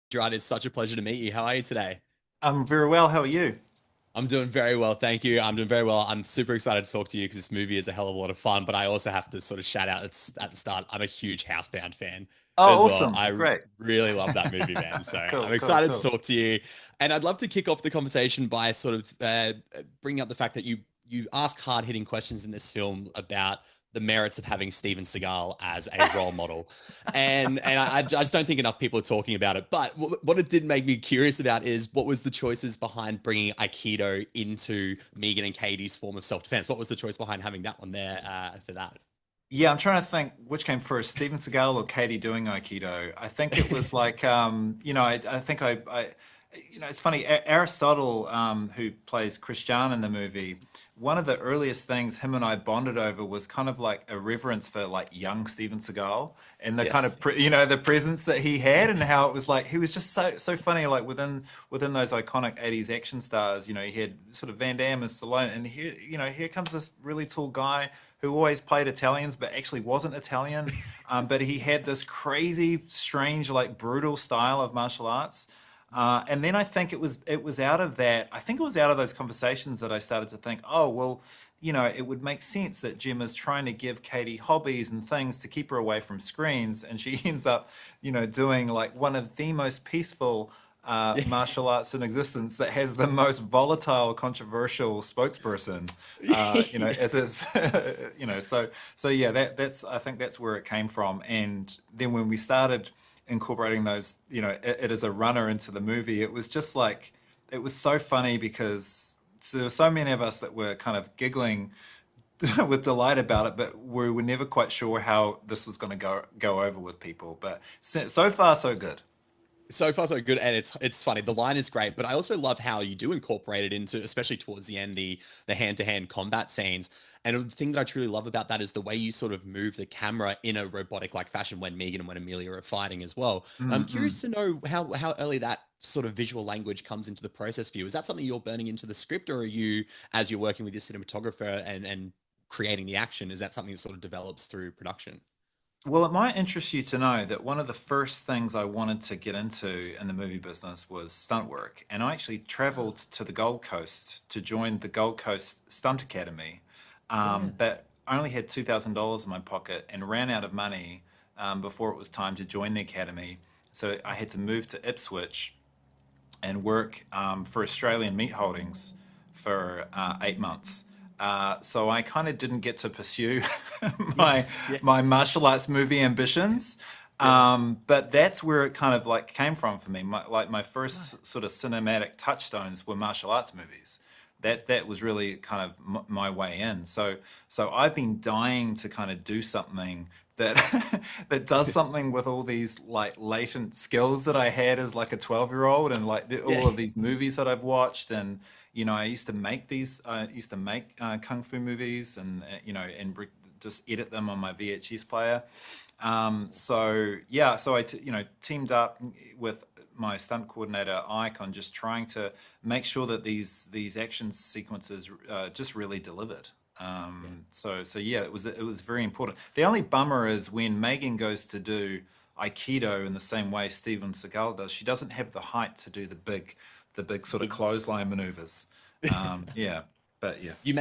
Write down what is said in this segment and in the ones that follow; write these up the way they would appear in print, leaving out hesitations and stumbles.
Gerard, it's such a pleasure to meet you. How are you today? I'm very well. How are you? I'm doing very well, thank you. I'm doing very well. I'm super excited to talk to you because this movie is a hell of a lot of fun. But I also have to sort of shout out at the start, I'm a huge Housebound fan as Oh, well. awesome. I Great. really love that movie, man. So Cool, I'm cool, excited to cool. talk to you, and I'd love to kick off the conversation by sort of bringing up the fact that you ask hard hitting questions in this film about the merits of having Steven Seagal as a role model. And I just don't think enough people are talking about it. But what it did make me curious about is what was the choices behind bringing Aikido into M3GAN and Katie's form of self-defense? What was the choice behind having that one there for that? Yeah, I'm trying to think which came first, Steven Seagal or Katie doing Aikido. I think it was like, I think it's funny. Aristotle, who plays Christian in the movie, one of the earliest things him and I bonded over was kind of like a reverence for like young Steven Seagal and the kind Yes. of the presence that he had and how it was like he was just so funny like within those iconic 80s action stars. He had sort of Van Damme and Stallone, and here comes this really tall guy who always played Italians but actually wasn't Italian. But he had this crazy, strange, like brutal style of martial arts. And then I think it was out of that. I think it was out of those conversations that I started to think, oh well, it would make sense that Gemma's trying to give Katie hobbies and things to keep her away from screens, and she ends up, doing like one of the most peaceful martial arts in existence that has the most volatile, controversial spokesperson. As is, so yeah, that's I think that's where it came from. And then when we started incorporating those, it as a runner into the movie, it was just like it was so funny because there were so many of us that were kind of giggling with delight about it, but we were never quite sure how this was going to go over with people. But so far, so good. So far so good, and it's funny. The line is great, but I also love how you do incorporate it into, especially towards the end, the hand-to-hand combat scenes. And the thing that I truly love about that is the way you sort of move the camera in a robotic like fashion when M3GAN and when Amelia are fighting as well. I'm Mm-mm. curious to know how early that sort of visual language comes into the process for you. Is that something you're burning into the script, or are you, as you're working with your cinematographer and creating the action, is that something that sort of develops through production? Well, it might interest you to know that one of the first things I wanted to get into in the movie business was stunt work. And I actually traveled to the Gold Coast to join the Gold Coast Stunt Academy. Yeah. But I only had $2,000 in my pocket and ran out of money before it was time to join the academy. So I had to move to Ipswich and work for Australian Meat Holdings for 8 months. So I kind of didn't get to pursue Yeah. my Yeah. my martial arts movie ambitions. Yeah. But that's where it kind of like came from for me. My Right. first sort of cinematic touchstones were martial arts movies. That was really kind of my way in. So I've been dying to kind of do something that that does something with all these like latent skills that I had as like a 12-year-old, and like Yeah. all of these movies that I've watched. And I used to make kung fu movies, and just edit them on my VHS player. So yeah, so teamed up with my stunt coordinator Ike on just trying to make sure that these action sequences just really delivered. Yeah. So yeah, it was very important. The only bummer is when Megan goes to do Aikido in the same way Steven Seagal does, she doesn't have the height to do the big sort of The clothesline maneuvers. Yeah, but yeah, you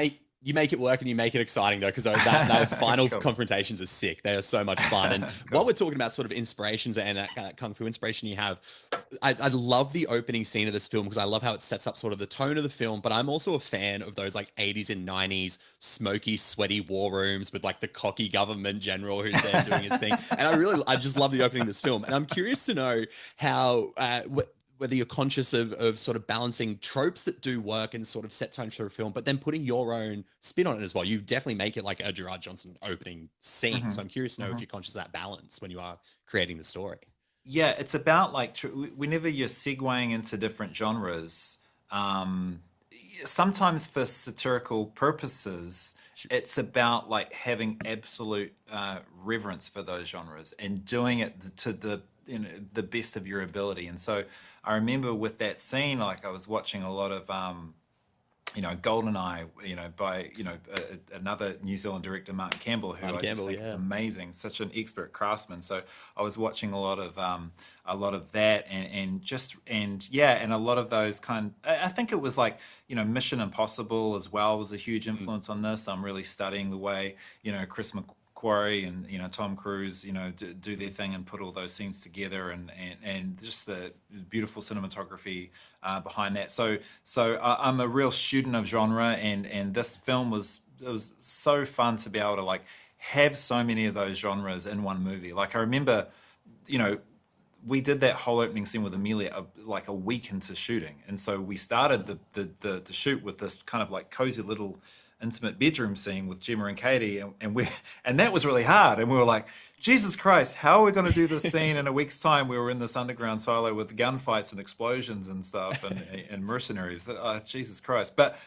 make it work and you make it exciting though, because that final cool, confrontations are sick. They are so much fun. And while cool. we're talking about sort of inspirations and that kung fu inspiration you have, I love the opening scene of this film because I love how it sets up sort of the tone of the film. But I'm also a fan of those like 80s and 90s smoky, sweaty war rooms with like the cocky government general who's there doing his thing. And I just love the opening of this film. And I'm curious to know how whether you're conscious of sort of balancing tropes that do work and sort of set tones for a film, but then putting your own spin on it as well. You definitely make it like a Gerard Johnstone opening scene. Hmm. So I'm curious to know if Hmm. you're conscious of that balance when you are creating the story. Yeah, it's about like whenever you're segueing into different genres, um, sometimes for satirical purposes, it's about like having absolute reverence for those genres and doing it to the best of your ability. And so I remember with that scene, like I was watching a lot of Goldeneye, by another New Zealand director, Martin Campbell, who Martin I just Campbell, think is yeah. amazing, such an expert craftsman. So I was watching a lot of that, and a lot of those I think it was like Mission Impossible as well was a huge Mm. influence on this. I'm really studying the way Chris McQuarrie and Tom Cruise do their thing and put all those scenes together, and just the beautiful cinematography behind that. I'm a real student of genre, and this film was so fun to be able to like have so many of those genres in one movie. Like I remember, you know, we did that whole opening scene with Amelia like a week into shooting, and so we started the shoot with this kind of like cozy little intimate bedroom scene with Gemma and Katie, and that was really hard, and we were like, Jesus Christ, how are we going to do this scene in a week's time? We were in this underground silo with gunfights and explosions and stuff, and mercenaries. Jesus Christ! But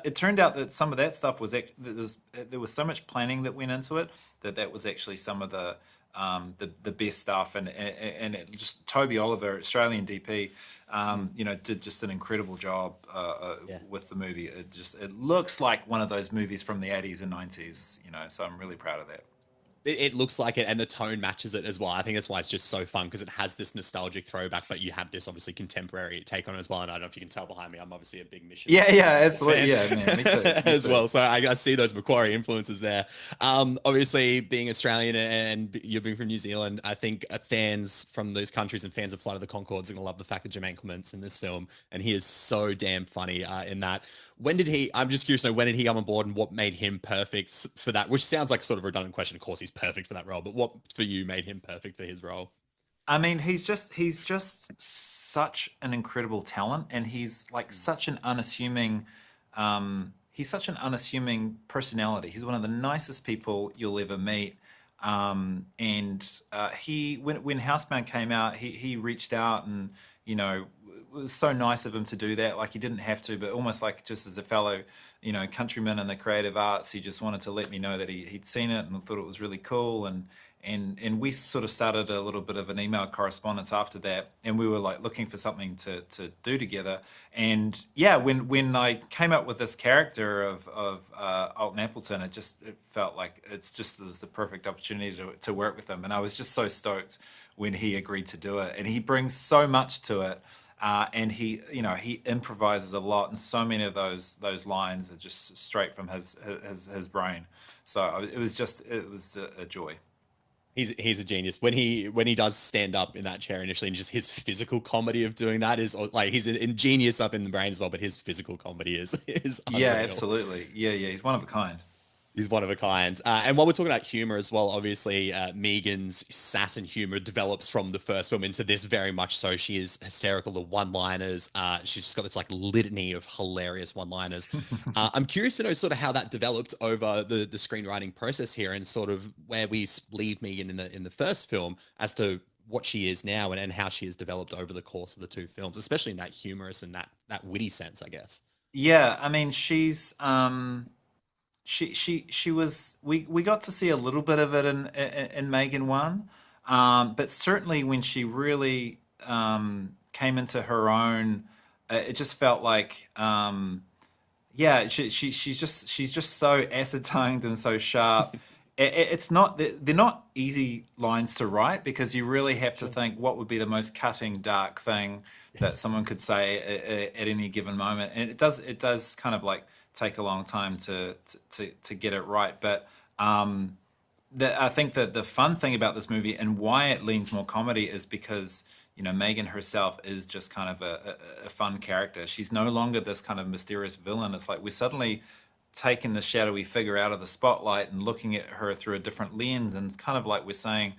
it turned out that some of that stuff there was so much planning that went into it that was actually some of the best stuff, and just Toby Oliver, Australian DP, did just an incredible job Yeah. with the movie. It looks like one of those movies from the 80s and 90s, so I'm really proud of that. It looks like it, and the tone matches it as well. I think that's why it's just so fun because it has this nostalgic throwback, but you have this obviously contemporary take on it as well. And I don't know if you can tell behind me, I'm obviously a big Mission Yeah, Impossible absolutely. fan Yeah, man, me too. Me as too. well. So I see those Macquarie influences there. Obviously, being Australian and you being from New Zealand, I think fans from those countries and fans of Flight of the Conchords are going to love the fact that Jermaine Clement's in this film, and he is so damn funny in that. When did he? I'm just curious to know when did he come on board and what made him perfect for that? Which sounds like sort of a redundant question. Of course, he's perfect for that role, but what for you made him perfect for his role? I mean, he's just such an incredible talent, and he's like he's such an unassuming personality. He's one of the nicest people you'll ever meet. And he when Housebound came out, he reached out, and it was so nice of him to do that. Like he didn't have to, but almost like just as a fellow, countryman in the creative arts, he just wanted to let me know that he'd seen it and thought it was really cool. And we sort of started a little bit of an email correspondence after that, and we were like looking for something to do together. And yeah, when I came up with this character of Alton Appleton, it felt like it was the perfect opportunity to work with him, and I was just so stoked when he agreed to do it. And he brings so much to it. And he improvises a lot, and so many of those lines are just straight from his brain. So it was a joy. He's a genius when he does stand up in that chair initially, and just his physical comedy of doing that is like he's an ingenious up in the brain as well, but his physical comedy is Yeah, unreal. absolutely. Yeah, he's one of a kind. He's one of a kind. And while we're talking about humor as well, obviously, M3GAN's sass and humor develops from the first film into this very much so. She is hysterical. The one-liners. She's just got this like litany of hilarious one-liners. I'm curious to know sort of how that developed over the screenwriting process here, and sort of where we leave M3GAN in the first film as to what she is now, and how she has developed over the course of the two films, especially in that humorous and that witty sense, I guess. Yeah, I mean, she was we got to see a little bit of it in Megan One, but certainly when she really came into her own, it just felt like yeah, she's just so acid tongued and so sharp. It's not they're not easy lines to write, because you really have to Sure. think what would be the most cutting, dark thing that someone could say at any given moment, and it does kind of like take a long time to get it right. But I think that the fun thing about this movie and why it leans more comedy is because Megan herself is just kind of a fun character. She's no longer this kind of mysterious villain. It's like we're suddenly taking the shadowy figure out of the spotlight and looking at her through a different lens, and it's kind of like we're saying,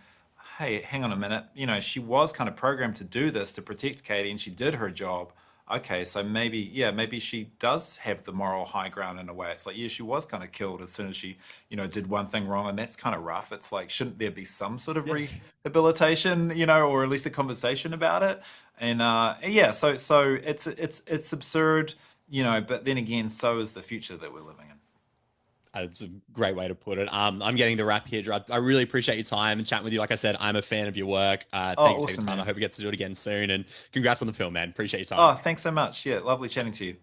hey, hang on a minute, she was kind of programmed to do this to protect Katie, and she did her job. Okay, so maybe she does have the moral high ground in a way. It's like, yeah, she was kind of killed as soon as she, did one thing wrong, and that's kind of rough. It's like, shouldn't there be some sort of Yeah. rehabilitation, or at least a conversation about it? And yeah, so it's absurd, but then again, so is the future that we're living in. It's a great way to put it. I'm getting the wrap here, Gerard. I really appreciate your time and chatting with you. Like I said, I'm a fan of your work. Thank Oh, you for taking awesome, the time. I man. hope we get to do it again soon. And congrats on the film, man. Appreciate your time. Oh, thanks so much. Yeah, lovely chatting to you.